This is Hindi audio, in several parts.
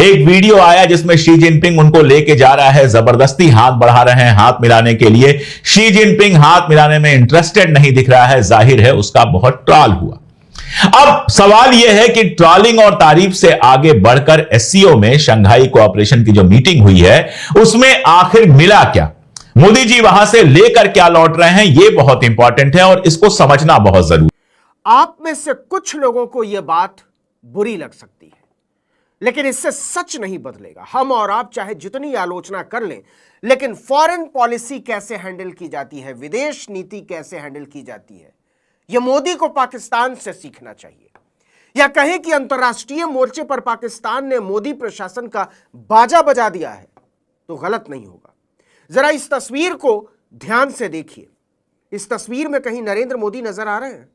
एक वीडियो आया जिसमें शी जिनपिंग उनको लेके जा रहा है, जबरदस्ती हाथ बढ़ा रहे हैं हाथ मिलाने के लिए। शी जिनपिंग हाथ मिलाने में इंटरेस्टेड नहीं दिख रहा है, जाहिर है उसका बहुत ट्रॉल हुआ। अब सवाल यह है कि ट्रॉलिंग और तारीफ से आगे बढ़कर एससीओ में शंघाई कोऑपरेशन की जो मीटिंग हुई है उसमें आखिर मिला क्या, मोदी जी वहां से लेकर क्या लौट रहे हैं, यह बहुत इंपॉर्टेंट है और इसको समझना बहुत जरूरी। आप में से कुछ लोगों को यह बात बुरी लग सकती है, लेकिन इससे सच नहीं बदलेगा। हम और आप चाहे जितनी आलोचना कर लें, लेकिन फॉरेन पॉलिसी कैसे हैंडल की जाती है, विदेश नीति कैसे हैंडल की जाती है, यह मोदी को पाकिस्तान से सीखना चाहिए। या कहें कि अंतर्राष्ट्रीय मोर्चे पर पाकिस्तान ने मोदी प्रशासन का बाजा बजा दिया है तो गलत नहीं होगा। जरा इस तस्वीर को ध्यान से देखिए। इस तस्वीर में कहीं नरेंद्र मोदी नजर आ रहे हैं?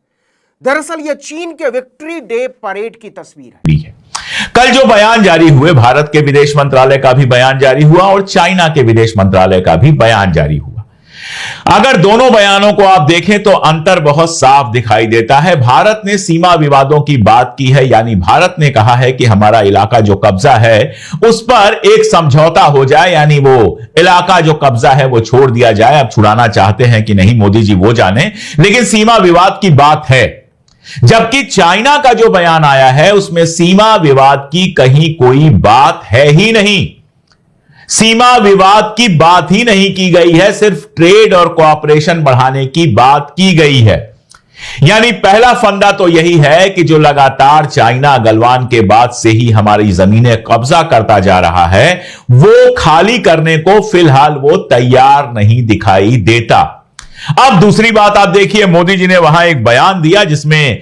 दरअसल यह चीन के विक्ट्री डे परेड की तस्वीर है। कल जो बयान जारी हुए, भारत के विदेश मंत्रालय का भी बयान जारी हुआ और चाइना के विदेश मंत्रालय का भी बयान जारी हुआ। अगर दोनों बयानों को आप देखें तो अंतर बहुत साफ दिखाई देता है। भारत ने सीमा विवादों की बात की है, यानी भारत ने कहा है कि हमारा इलाका जो कब्जा है उस पर एक समझौता हो जाए, यानी वो इलाका जो कब्जा है वो छोड़ दिया जाए। अब छुड़ाना चाहते हैं कि नहीं मोदी जी वो जाने, लेकिन सीमा विवाद की बात है। जबकि चाइना का जो बयान आया है उसमें सीमा विवाद की कहीं कोई बात है ही नहीं, सीमा विवाद की बात ही नहीं की गई है, सिर्फ ट्रेड और कोऑपरेशन बढ़ाने की बात की गई है। यानी पहला फंडा तो यही है कि जो लगातार चाइना गलवान के बाद से ही हमारी जमीनें कब्जा करता जा रहा है वो खाली करने को फिलहाल वो तैयार नहीं दिखाई देता। अब दूसरी बात आप देखिए, मोदी जी ने वहां एक बयान दिया जिसमें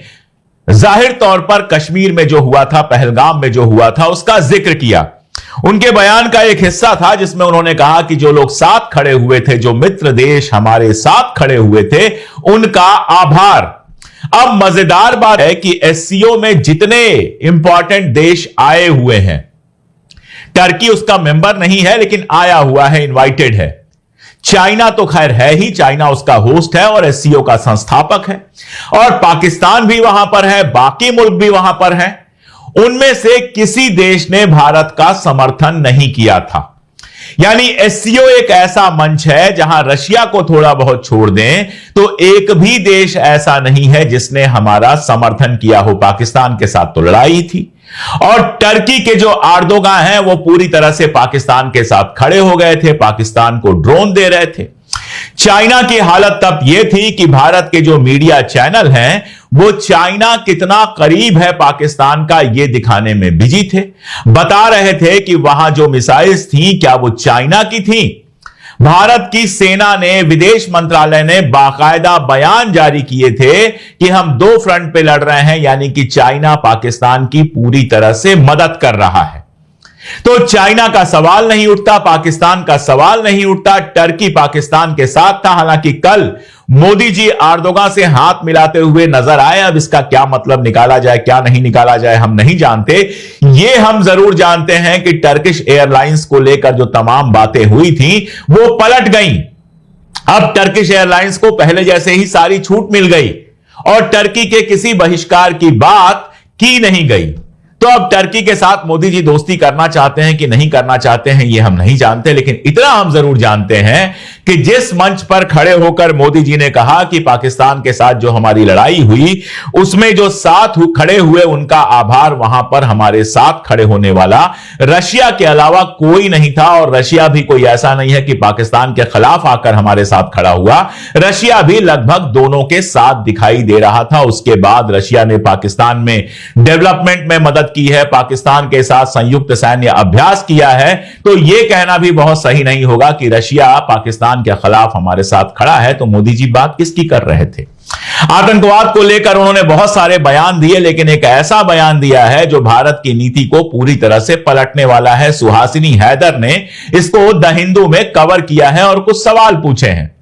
जाहिर तौर पर कश्मीर में जो हुआ था, पहलगाम में जो हुआ था उसका जिक्र किया। उनके बयान का एक हिस्सा था जिसमें उन्होंने कहा कि जो लोग साथ खड़े हुए थे, जो मित्र देश हमारे साथ खड़े हुए थे, उनका आभार। अब मजेदार बात है कि एससीओ में जितने इंपॉर्टेंट देश आए हुए हैं, टर्की उसका मेंबर नहीं है लेकिन आया हुआ है, इनवाइटेड है। चाइना तो खैर है ही, चाइना उसका होस्ट है और एससीओ का संस्थापक है, और पाकिस्तान भी वहां पर है, बाकी मुल्क भी वहां पर है। उनमें से किसी देश ने भारत का समर्थन नहीं किया था। यानी एससीओ एक ऐसा मंच है जहां रशिया को थोड़ा बहुत छोड़ दें तो एक भी देश ऐसा नहीं है जिसने हमारा समर्थन किया हो। पाकिस्तान के साथ तो लड़ाई थी, और टर्की के जो एर्दोगान हैं वो पूरी तरह से पाकिस्तान के साथ खड़े हो गए थे, पाकिस्तान को ड्रोन दे रहे थे। चाइना की हालत तब यह थी कि भारत के जो मीडिया चैनल हैं वो चाइना कितना करीब है पाकिस्तान का ये दिखाने में बिजी थे। बता रहे थे कि वहां जो मिसाइल्स थी क्या वो चाइना की थी। भारत की सेना ने, विदेश मंत्रालय ने बाकायदा बयान जारी किए थे कि हम दो फ्रंट पे लड़ रहे हैं, यानी कि चाइना पाकिस्तान की पूरी तरह से मदद कर रहा है। तो चाइना का सवाल नहीं उठता, पाकिस्तान का सवाल नहीं उठता, टर्की पाकिस्तान के साथ था। हालांकि कल मोदी जी एर्दोगान से हाथ मिलाते हुए नजर आए। अब इसका क्या मतलब निकाला जाए, क्या नहीं निकाला जाए, हम नहीं जानते। यह हम जरूर जानते हैं कि टर्किश एयरलाइंस को लेकर जो तमाम बातें हुई थी वो पलट गईं। अब टर्किश एयरलाइंस को पहले जैसे ही सारी छूट मिल गई और टर्की के किसी बहिष्कार की बात की नहीं गई। तो अब टर्की के साथ मोदी जी दोस्ती करना चाहते हैं कि नहीं करना चाहते हैं ये हम नहीं जानते, लेकिन इतना हम जरूर जानते हैं कि जिस मंच पर खड़े होकर मोदी जी ने कहा कि पाकिस्तान के साथ जो हमारी लड़ाई हुई उसमें जो साथ खड़े हुए उनका आभार, वहां पर हमारे साथ खड़े होने वाला रशिया के अलावा कोई नहीं था। और रशिया भी कोई ऐसा नहीं है कि पाकिस्तान के खिलाफ आकर हमारे साथ खड़ा हुआ, रशिया भी लगभग दोनों के साथ दिखाई दे रहा था। उसके बाद रशिया ने पाकिस्तान में डेवलपमेंट में मदद की है, पाकिस्तान के साथ संयुक्त सैन्य अभ्यास किया है। तो यह कहना भी बहुत सही नहीं होगा कि रशिया पाकिस्तान के खिलाफ हमारे साथ खड़ा है। तो मोदी जी बात किसकी कर रहे थे? आतंकवाद को लेकर उन्होंने बहुत सारे बयान दिए, लेकिन एक ऐसा बयान दिया है जो भारत की नीति को पूरी तरह से पलटने वाला है। सुहासिनी हैदर ने इसको द हिंदू में कवर किया है और कुछ सवाल पूछे हैं।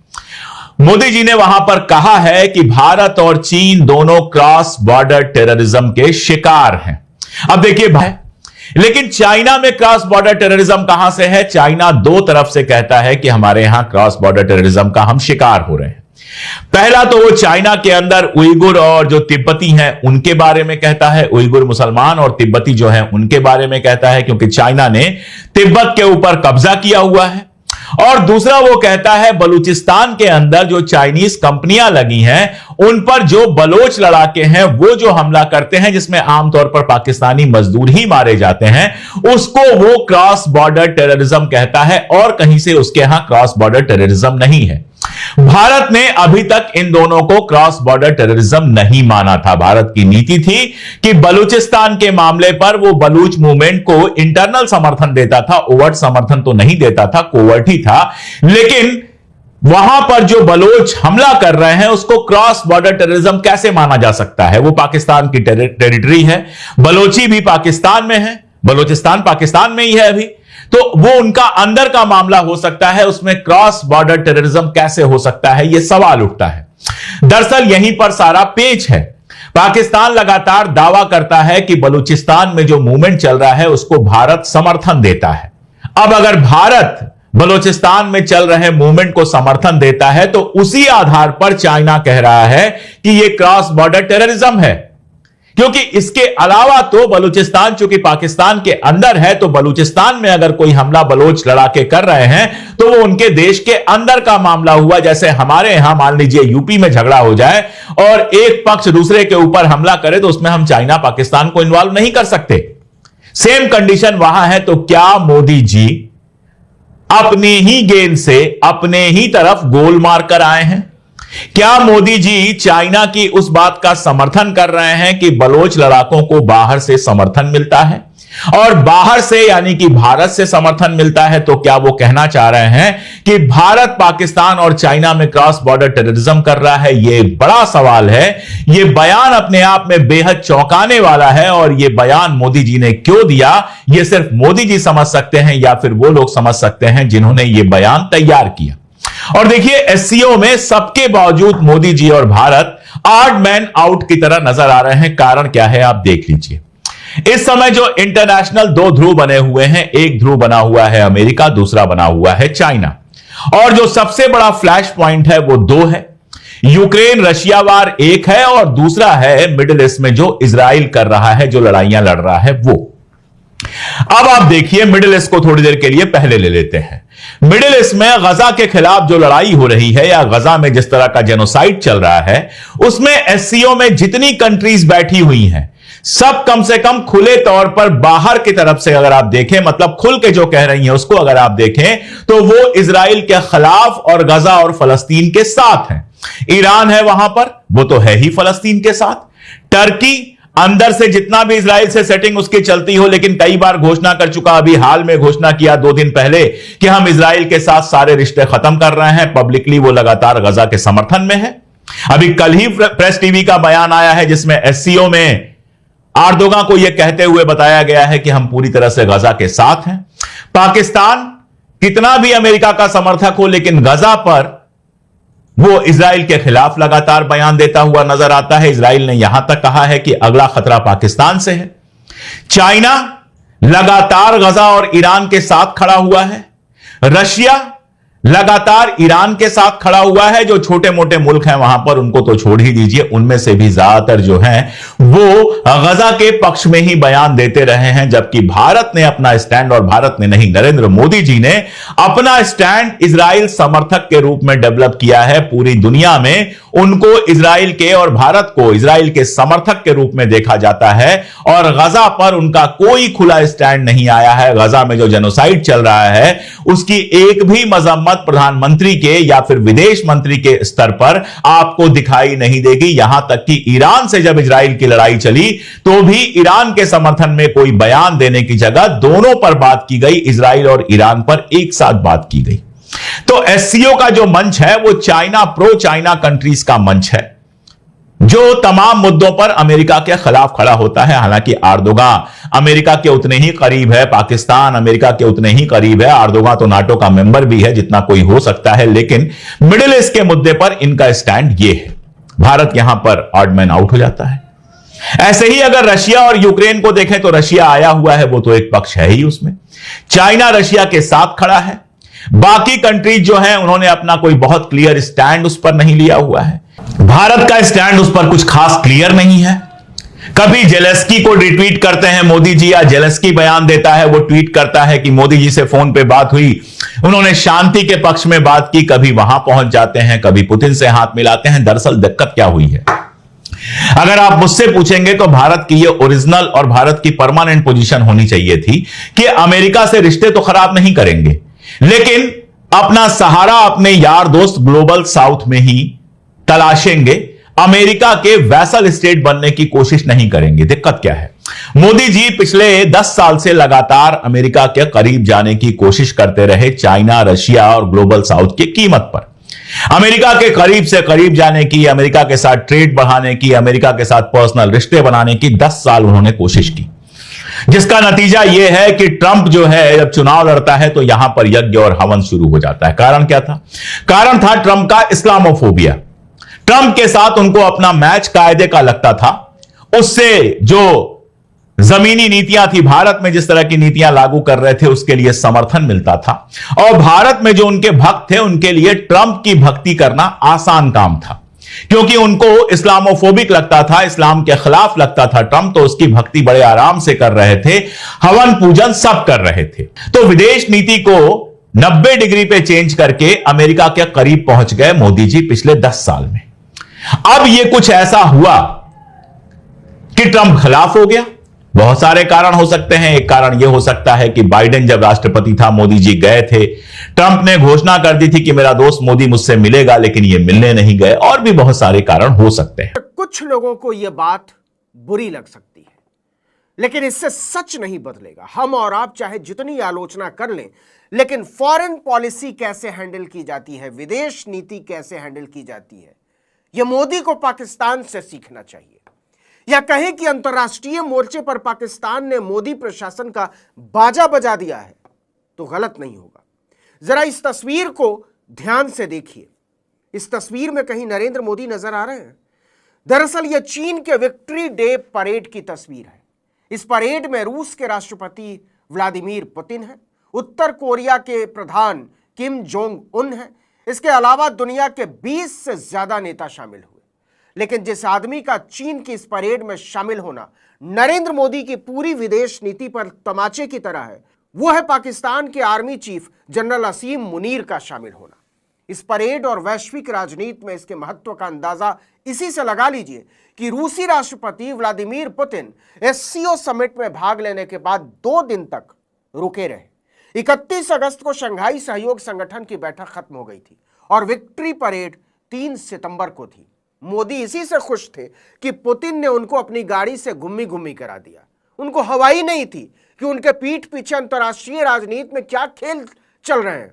मोदी जी ने वहां पर कहा है कि भारत और चीन दोनों क्रॉस बॉर्डर टेररिज्म के शिकार हैं। अब देखिए भाई, लेकिन चाइना में क्रॉस बॉर्डर टेररिज्म कहां से है? चाइना दो तरफ से कहता है कि हमारे यहां क्रॉस बॉर्डर टेररिज्म का हम शिकार हो रहे हैं। पहला तो वो चाइना के अंदर उइगुर और जो तिब्बती हैं उनके बारे में कहता है, उइगुर मुसलमान और तिब्बती जो हैं उनके बारे में कहता है, क्योंकि चाइना ने तिब्बत के ऊपर कब्जा किया हुआ है। और दूसरा वो कहता है बलूचिस्तान के अंदर जो चाइनीज कंपनियां लगी हैं उन पर जो बलोच लड़ाके हैं वो जो हमला करते हैं, जिसमें आमतौर पर पाकिस्तानी मजदूर ही मारे जाते हैं, उसको वो क्रॉस बॉर्डर टेररिज्म कहता है और कहीं से उसके यहां क्रॉस बॉर्डर टेररिज्म नहीं है। भारत ने अभी तक इन दोनों को क्रॉस बॉर्डर टेररिज्म नहीं माना था। भारत की नीति थी कि बलूचिस्तान के मामले पर वो बलूच मूवमेंट को इंटरनल समर्थन देता था, ओवर्ट समर्थन तो नहीं देता था, कोवर्ट ही था। लेकिन वहां पर जो बलोच हमला कर रहे हैं उसको क्रॉस बॉर्डर टेररिज्म कैसे माना जा सकता है? वो पाकिस्तान की टेरिटरी है, बलोची भी पाकिस्तान में है, बलूचिस्तान पाकिस्तान में ही है अभी, तो वो उनका अंदर का मामला हो सकता है, उसमें क्रॉस बॉर्डर टेररिज्म कैसे हो सकता है, यह सवाल उठता है। दरअसल यहीं पर सारा पेच है। पाकिस्तान लगातार दावा करता है कि बलूचिस्तान में जो मूवमेंट चल रहा है उसको भारत समर्थन देता है। अब अगर भारत बलूचिस्तान में चल रहे मूवमेंट को समर्थन देता है तो उसी आधार पर चाइना कह रहा है कि यह क्रॉस बॉर्डर टेररिज्म है, क्योंकि इसके अलावा तो बलूचिस्तान चूंकि पाकिस्तान के अंदर है, तो बलूचिस्तान में अगर कोई हमला बलोच लड़ाके कर रहे हैं तो वो उनके देश के अंदर का मामला हुआ। जैसे हमारे यहां मान लीजिए यूपी में झगड़ा हो जाए और एक पक्ष दूसरे के ऊपर हमला करे तो उसमें हम चाइना पाकिस्तान को इन्वॉल्व नहीं कर सकते। सेम कंडीशन वहां है। तो क्या मोदी जी अपनी ही गेंद से अपने ही तरफ गोल मारकर आए हैं? क्या मोदी जी चाइना की उस बात का समर्थन कर रहे हैं कि बलोच लड़ाकों को बाहर से समर्थन मिलता है, और बाहर से यानी कि भारत से समर्थन मिलता है? तो क्या वो कहना चाह रहे हैं कि भारत पाकिस्तान और चाइना में क्रॉस बॉर्डर टेररिज्म कर रहा है? यह बड़ा सवाल है। यह बयान अपने आप में बेहद चौंकाने वाला है, और यह बयान मोदी जी ने क्यों दिया यह सिर्फ मोदी जी समझ सकते हैं, या फिर वो लोग समझ सकते हैं जिन्होंने यह बयान तैयार किया। और देखिए, एससीओ में सबके बावजूद मोदी जी और भारत ऑड मैन आउट की तरह नजर आ रहे हैं। कारण क्या है आप देख लीजिए। इस समय जो इंटरनेशनल दो ध्रुव बने हुए हैं, एक ध्रुव बना हुआ है अमेरिका, दूसरा बना हुआ है चाइना, और जो सबसे बड़ा फ्लैश पॉइंट है वो दो है। यूक्रेन रशिया वार एक है, और दूसरा है मिडिल ईस्ट में जो इजराइल कर रहा है, जो लड़ाइयां लड़ रहा है वो। अब आप देखिए, मिडिल ईस्ट को थोड़ी देर के लिए पहले ले लेते हैं। मिडिल ईस्ट में गजा के खिलाफ जो लड़ाई हो रही है, या गजा में जिस तरह का जेनोसाइड चल रहा है, उसमें एससीओ में जितनी कंट्रीज बैठी हुई हैं, सब कम से कम खुले तौर पर बाहर की तरफ से अगर आप देखें, मतलब खुल के जो कह रही हैं उसको अगर आप देखें, तो वो इजराइल के खिलाफ और गजा और फलस्तीन के साथ हैं। ईरान है वहां पर, वो तो है ही फलस्तीन के साथ। टर्की अंदर से जितना भी इजराइल से सेटिंग उसकी चलती हो, लेकिन कई बार घोषणा कर चुका, अभी हाल में घोषणा किया 2 दिन पहले कि हम इजराइल के साथ सारे रिश्ते खत्म कर रहे हैं। पब्लिकली वो लगातार गजा के समर्थन में है। अभी कल ही प्रेस टीवी का बयान आया है जिसमें एससीओ में आर्दोगा को यह कहते हुए बताया गया है कि हम पूरी तरह से गजा के साथ हैं। पाकिस्तान कितना भी अमेरिका का समर्थक हो, लेकिन गजा पर वो इजराइल के खिलाफ लगातार बयान देता हुआ नजर आता है। इजराइल ने यहां तक कहा है कि अगला खतरा पाकिस्तान से है। चाइना लगातार गजा और ईरान के साथ खड़ा हुआ है। रशिया लगातार ईरान के साथ खड़ा हुआ है। जो छोटे मोटे मुल्क हैं वहां पर उनको तो छोड़ ही दीजिए, उनमें से भी ज्यादातर जो हैं वो गजा के पक्ष में ही बयान देते रहे हैं, जबकि भारत ने अपना स्टैंड, और भारत ने नहीं, नरेंद्र मोदी जी ने अपना स्टैंड इजराइल समर्थक के रूप में डेवलप किया है। पूरी दुनिया में उनको इजराइल के और भारत को इजराइल के समर्थक के रूप में देखा जाता है, और गजा पर उनका कोई खुला स्टैंड नहीं आया है। गजा में जो जेनोसाइड चल रहा है उसकी एक भी मजम्मत प्रधानमंत्री के या फिर विदेश मंत्री के स्तर पर आपको दिखाई नहीं देगी। यहां तक कि ईरान से जब इजराइल की लड़ाई चली तो भी ईरान के समर्थन में कोई बयान देने की जगह दोनों पर बात की गई, इजराइल और ईरान पर एक साथ बात की गई। तो एससीओ का जो मंच है वो चाइना, प्रो चाइना कंट्रीज का मंच है, जो तमाम मुद्दों पर अमेरिका के खिलाफ खड़ा होता है। हालांकि एर्दोगान अमेरिका के उतने ही करीब है, पाकिस्तान अमेरिका के उतने ही करीब है, एर्दोगान तो नाटो का मेंबर भी है जितना कोई हो सकता है, लेकिन मिडिल ईस्ट के मुद्दे पर इनका स्टैंड ये है। भारत यहां पर ऑड मैन आउट हो जाता है। ऐसे ही अगर रशिया और यूक्रेन को देखें तो रशिया आया हुआ है, वो तो एक पक्ष है ही उसमें। चाइना रशिया के साथ खड़ा है। बाकी कंट्रीज जो है उन्होंने अपना कोई बहुत क्लियर स्टैंड उस पर नहीं लिया हुआ है। भारत का स्टैंड उस पर कुछ खास क्लियर नहीं है। कभी जेलेस्की को रिट्वीट करते हैं मोदी जी, या जेलेस्की बयान देता है, वो ट्वीट करता है कि मोदी जी से फोन पे बात हुई, उन्होंने शांति के पक्ष में बात की। कभी वहां पहुंच जाते हैं, कभी पुतिन से हाथ मिलाते हैं। दरअसल दिक्कत क्या हुई है, अगर आप मुझसे पूछेंगे तो भारत की ये ओरिजिनल और भारत की परमानेंट पोजीशन होनी चाहिए थी कि अमेरिका से रिश्ते तो खराब नहीं करेंगे, लेकिन अपना सहारा अपने यार दोस्त ग्लोबल साउथ में ही तलाशेंगे, अमेरिका के वैसल स्टेट बनने की कोशिश नहीं करेंगे। दिक्कत क्या है, मोदी जी पिछले 10 साल से लगातार अमेरिका के करीब जाने की कोशिश करते रहे, चाइना, रशिया और ग्लोबल साउथ की कीमत पर। अमेरिका के करीब से करीब जाने की, अमेरिका के साथ ट्रेड बढ़ाने की, अमेरिका के साथ पर्सनल रिश्ते बनाने की 10 साल उन्होंने कोशिश की, जिसका नतीजा यह है कि ट्रंप जो है जब चुनाव लड़ता है तो यहां पर यज्ञ और हवन शुरू हो जाता है। कारण क्या था? कारण था ट्रंप का इस्लामोफोबिया। ट्रंप के साथ उनको अपना मैच कायदे का लगता था। उससे जो जमीनी नीतियां थी, भारत में जिस तरह की नीतियां लागू कर रहे थे, उसके लिए समर्थन मिलता था। और भारत में जो उनके भक्त थे, उनके लिए ट्रंप की भक्ति करना आसान काम था, क्योंकि उनको इस्लामोफोबिक लगता था, इस्लाम के खिलाफ लगता था ट्रंप, तो उसकी भक्ति बड़े आराम से कर रहे थे, हवन पूजन सब कर रहे थे। तो विदेश नीति को 90 डिग्री पे चेंज करके अमेरिका के करीब पहुंच गए मोदी जी पिछले 10 साल में। अब यह कुछ ऐसा हुआ कि ट्रंप खिलाफ हो गया। बहुत सारे कारण हो सकते हैं। एक कारण यह हो सकता है कि बाइडेन जब राष्ट्रपति था, मोदी जी गए थे, ट्रंप ने घोषणा कर दी थी कि मेरा दोस्त मोदी मुझसे मिलेगा, लेकिन ये मिलने नहीं गए। और भी बहुत सारे कारण हो सकते हैं। कुछ लोगों को यह बात बुरी लग सकती है, लेकिन इससे सच नहीं बदलेगा। हम और आप चाहे जितनी आलोचना कर लें, लेकिन फॉरेन पॉलिसी कैसे हैंडल की जाती है, विदेश नीति कैसे हैंडल की जाती है, यह मोदी को पाकिस्तान से सीखना चाहिए। या कहें कि अंतर्राष्ट्रीय मोर्चे पर पाकिस्तान ने मोदी प्रशासन का बाजा बजा दिया है, तो गलत नहीं होगा। जरा इस तस्वीर को ध्यान से देखिए। इस तस्वीर में कहीं नरेंद्र मोदी नजर आ रहे हैं? दरअसल यह चीन के विक्ट्री डे परेड की तस्वीर है। इस परेड में रूस के राष्ट्रपति व्लादिमीर पुतिन है, उत्तर कोरिया के प्रधान किम जोंग उन है, इसके अलावा दुनिया के 20 से ज्यादा नेता शामिल हुए। लेकिन जिस आदमी का चीन की इस परेड में शामिल होना नरेंद्र मोदी की पूरी विदेश नीति पर तमाचे की तरह है, वो है पाकिस्तान के आर्मी चीफ जनरल असीम मुनीर का शामिल होना। इस परेड और वैश्विक राजनीति में इसके महत्व का अंदाजा इसी से लगा लीजिए कि रूसी राष्ट्रपति व्लादिमीर पुतिन एससीओ समिट में भाग लेने के बाद 2 दिन तक रुके रहे। 31 अगस्त को शंघाई सहयोग संगठन की बैठक खत्म हो गई थी और विक्ट्री परेड 3 सितंबर को थी। मोदी इसी से खुश थे कि पुतिन ने उनको अपनी गाड़ी से घुम्मी घुम्मी करा दिया। उनको हवाई नहीं थी कि उनके पीठ पीछे अंतर्राष्ट्रीय राजनीति में क्या खेल चल रहे हैं।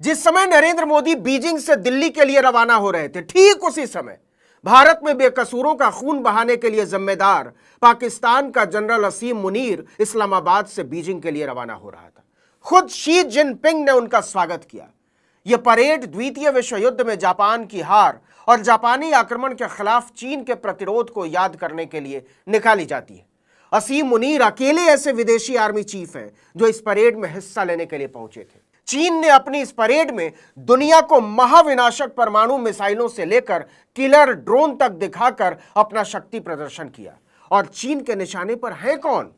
जिस समय नरेंद्र मोदी बीजिंग से दिल्ली के लिए रवाना हो रहे थे, ठीक उसी समय भारत में बेकसूरों का खून बहाने के लिए जिम्मेदार पाकिस्तान का जनरल असीम मुनीर इस्लामाबाद से बीजिंग के लिए रवाना हो रहा था। खुद शी जिनपिंग ने उनका स्वागत किया। यह परेड द्वितीय विश्व युद्ध में जापान की हार और जापानी आक्रमण के खिलाफ चीन के प्रतिरोध को याद करने के लिए निकाली जाती है। असीम मुनीर अकेले ऐसे विदेशी आर्मी चीफ हैं जो इस परेड में हिस्सा लेने के लिए पहुंचे थे। चीन ने अपनी इस परेड में दुनिया को महाविनाशक परमाणु मिसाइलों से लेकर किलर ड्रोन तक दिखाकर अपना शक्ति प्रदर्शन किया। और चीन के निशाने पर है कौन?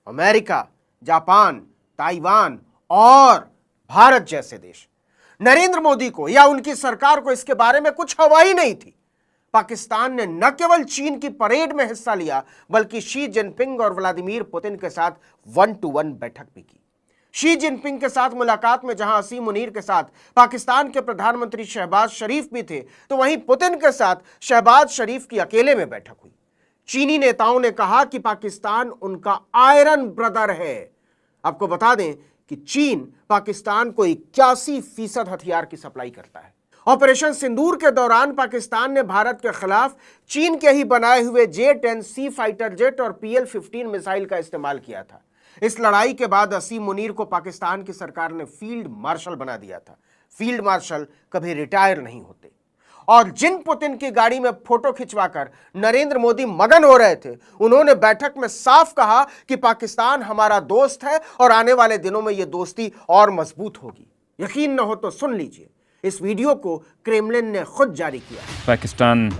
अमेरिका, जापान, ताइवान और भारत जैसे देश। नरेंद्र मोदी को या उनकी सरकार को इसके बारे में कुछ हवा ही नहीं थी। पाकिस्तान ने न केवल चीन की परेड में हिस्सा लिया, बल्कि शी जिनपिंग और व्लादिमीर पुतिन के साथ 1-to-1 बैठक भी की। शी जिनपिंग के साथ मुलाकात में जहां असीम मुनीर के साथ पाकिस्तान के प्रधानमंत्री शहबाज शरीफ भी थे, तो वहीं पुतिन के साथ शहबाज शरीफ की अकेले में बैठक हुई। चीनी नेताओं ने कहा कि पाकिस्तान उनका आयरन ब्रदर है। आपको बता दें कि चीन पाकिस्तान को 81% हथियार की सप्लाई करता है। ऑपरेशन सिंदूर के दौरान पाकिस्तान ने भारत के खिलाफ चीन के ही बनाए हुए J-10C फाइटर जेट और PL-15 मिसाइल का इस्तेमाल किया था। इस लड़ाई के बाद असीम मुनीर को पाकिस्तान की सरकार ने फील्ड मार्शल बना दिया था। फील्ड मार्शल कभी रिटायर नहीं होते। और जिन पुतिन की गाड़ी में फोटो खिंचवाकर नरेंद्र मोदी मगन हो रहे थे, उन्होंने बैठक में साफ कहा कि पाकिस्तान हमारा दोस्त है और आने वाले दिनों में यह दोस्ती और मजबूत होगी। यकीन न हो तो सुन लीजिए, इस वीडियो को क्रेमलिन ने खुद जारी किया। Pakistan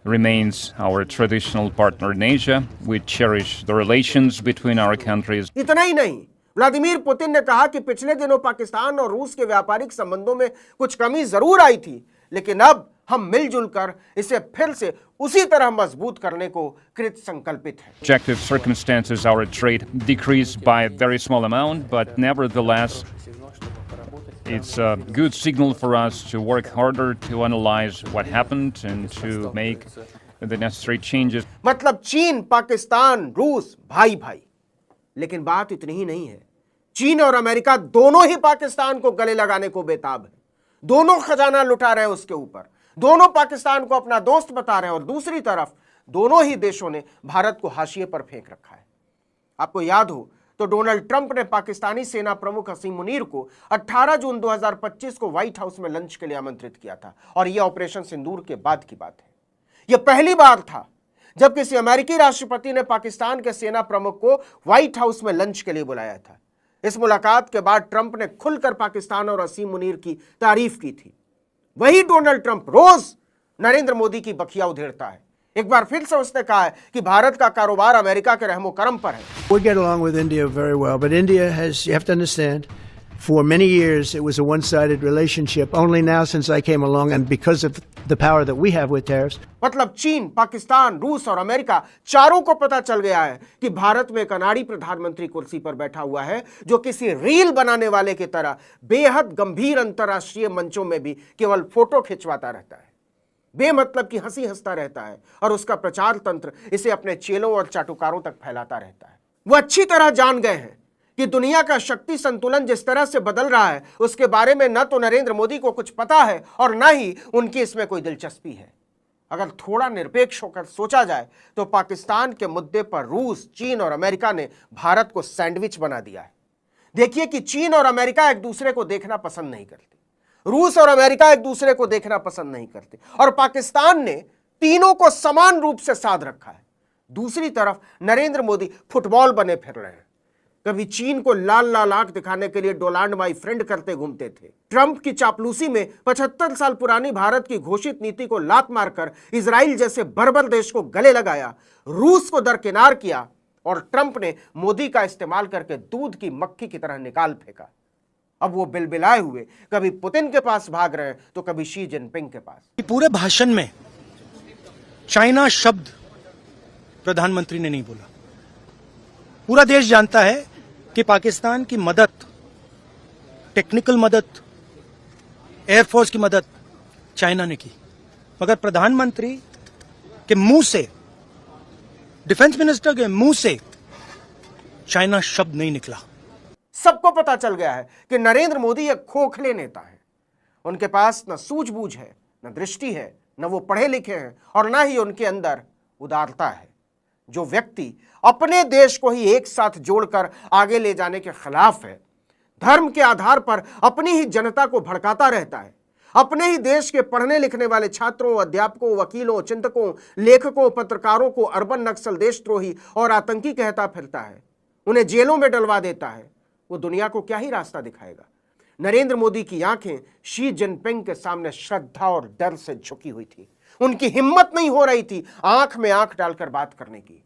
remains our traditional partner in Asia. We cherish the relations between our countries. इतना ही नहीं, व्लादिमीर पुतिन ने कहा कि पिछले दिनों पाकिस्तान और रूस के व्यापारिक संबंधों में कुछ कमी जरूर आई थी, लेकिन अब हम मिलजुल कर इसे फिर से उसी तरह मजबूत करने को कृत संकल्पित हैं। Objective circumstances, our trade decreased by a very small amount, but nevertheless, it's a good signal for us to work harder to analyze what happened and to make the necessary changes. मतलब चीन, पाकिस्तान, रूस भाई भाई। लेकिन बात इतनी ही नहीं है, चीन और अमेरिका दोनों ही पाकिस्तान को गले लगाने को बेताब है। दोनों खजाना लुटा रहे हैं उसके ऊपर, दोनों पाकिस्तान को अपना दोस्त बता रहे हैं, और दूसरी तरफ दोनों ही देशों ने भारत को हाशिए पर फेंक रखा है। आपको याद हो तो डोनाल्ड ट्रंप ने पाकिस्तानी सेना प्रमुख हसीम मुनीर को 18 जून 2025 को व्हाइट हाउस में लंच के लिए आमंत्रित किया था, और यह ऑपरेशन सिंदूर के बाद की बात है। यह पहली बार था जब किसी अमेरिकी राष्ट्रपति ने पाकिस्तान के सेना प्रमुख को व्हाइट हाउस में लंच के लिए बुलाया था। इस मुलाकात के बाद ट्रंप ने खुलकर पाकिस्तान और हसीम मुनीर की तारीफ की थी। वही डोनाल्ड ट्रंप रोज नरेंद्र मोदी की बखिया उधेड़ता है। एक बार फिर से उसने कहा है कि भारत का कारोबार अमेरिका के रहमो करम पर है। We get along with India very well, but India has, you have to understand, for many years it was a one-sided relationship. Only now since I came along and because of the power that we have with tariffs. मतलब चीन, पाकिस्तान, रूस और अमेरिका चारों को पता चल गया है कि भारत में एक अनाड़ी प्रधानमंत्री कुर्सी पर बैठा हुआ है, जो किसी रील बनाने वाले की तरह बेहद गंभीर अंतर्राष्ट्रीय मंचों में भी केवल फोटो खिंचवाता रहता है, बेमतलब की हंसी हंसता रहता है, और उसका प्रचार तंत्र इसे अपने चेलों और चाटुकारों तक फैलाता रहता है। वो अच्छी तरह जान गए हैं कि दुनिया का शक्ति संतुलन जिस तरह से बदल रहा है, उसके बारे में न तो नरेंद्र मोदी को कुछ पता है और न ही उनकी इसमें कोई दिलचस्पी है। अगर थोड़ा निरपेक्ष होकर सोचा जाए तो पाकिस्तान के मुद्दे पर रूस, चीन और अमेरिका ने भारत को सैंडविच बना दिया है। देखिए कि चीन और अमेरिका एक दूसरे को देखना पसंद नहीं करते, रूस और अमेरिका एक दूसरे को देखना पसंद नहीं करते, और पाकिस्तान ने तीनों को समान रूप से साध रखा है। दूसरी तरफ नरेंद्र मोदी फुटबॉल बने फिर रहे हैं। कभी चीन को लाल लाल आंख दिखाने के लिए डोनाल्ड माई फ्रेंड करते घूमते थे। ट्रंप की चापलूसी में 75 साल पुरानी भारत की घोषित नीति को लात मारकर इजराइल जैसे बर्बर देश को गले लगाया, रूस को दरकिनार किया, और ट्रंप ने मोदी का इस्तेमाल करके दूध की मक्खी की तरह निकाल फेंका। अब वो बिलबिलाए हुए कभी पुतिन के पास भाग रहे हैं तो कभी शी जिनपिंग के पास। पूरे भाषण में चाइना शब्द प्रधानमंत्री ने नहीं बोला। पूरा देश जानता है कि पाकिस्तान की मदद, टेक्निकल मदद, एयरफोर्स की मदद चाइना ने की, मगर प्रधानमंत्री के मुंह से, डिफेंस मिनिस्टर के मुंह से चाइना शब्द नहीं निकला। सबको पता चल गया है कि नरेंद्र मोदी एक खोखले नेता हैं। उनके पास न सूझबूझ है, न दृष्टि है, न वो पढ़े लिखे हैं, और न ही उनके अंदर उदारता है। जो व्यक्ति अपने देश को ही एक साथ जोड़कर आगे ले जाने के खिलाफ है, धर्म के आधार पर अपनी ही जनता को भड़काता रहता है, अपने ही देश के पढ़ने लिखने वाले छात्रों, अध्यापकों, वकीलों, चिंतकों, लेखकों, पत्रकारों को अर्बन नक्सल, देशद्रोही और आतंकी कहता फिरता है, उन्हें जेलों में डलवा देता है, वो दुनिया को क्या ही रास्ता दिखाएगा। नरेंद्र मोदी की आंखें शी जिनपिंग के सामने श्रद्धा और डर से झुकी हुई थी। उनकी हिम्मत नहीं हो रही थी आंख में आंख डालकर बात करने की।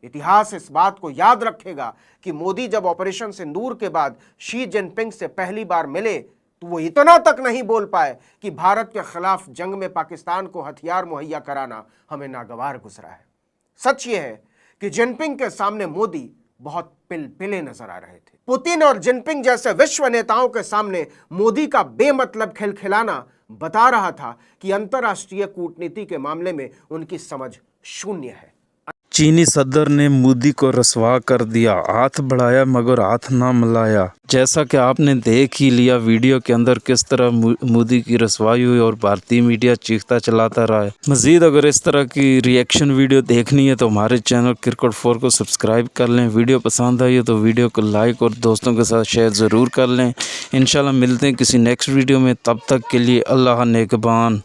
इतिहास इस बात को याद रखेगा कि मोदी जब ऑपरेशन सिंदूर के बाद शी जिनपिंग से पहली बार मिले तो वो इतना तक नहीं बोल पाए कि भारत के खिलाफ जंग में पाकिस्तान को हथियार मुहैया कराना हमें नागवार गुजरा है। सच ये है कि जिनपिंग के सामने मोदी बहुत पिलपिले नजर आ रहे थे। पुतिन और जिनपिंग जैसे विश्व नेताओं के सामने मोदी का बेमतलब खिलखिलाना बता रहा था कि अंतर्राष्ट्रीय कूटनीति के मामले में उनकी समझ शून्य है। चीनी सदर ने मोदी को रसवा कर दिया, हाथ बढ़ाया मगर हाथ ना मिलाया। जैसा कि आपने देख ही लिया वीडियो के अंदर किस तरह मोदी की रसवाई हुई और भारतीय मीडिया चीखता चलाता रहा है। मज़ीद अगर इस तरह की रिएक्शन वीडियो देखनी है तो हमारे चैनल क्रिकेट 4 को सब्सक्राइब कर लें। वीडियो पसंद आई है तो वीडियो को लाइक और दोस्तों के साथ शेयर ज़रूर कर लें। इंशाल्लाह मिलते हैं किसी नेक्स्ट वीडियो में, तब तक के लिए अल्लाह नेगबान।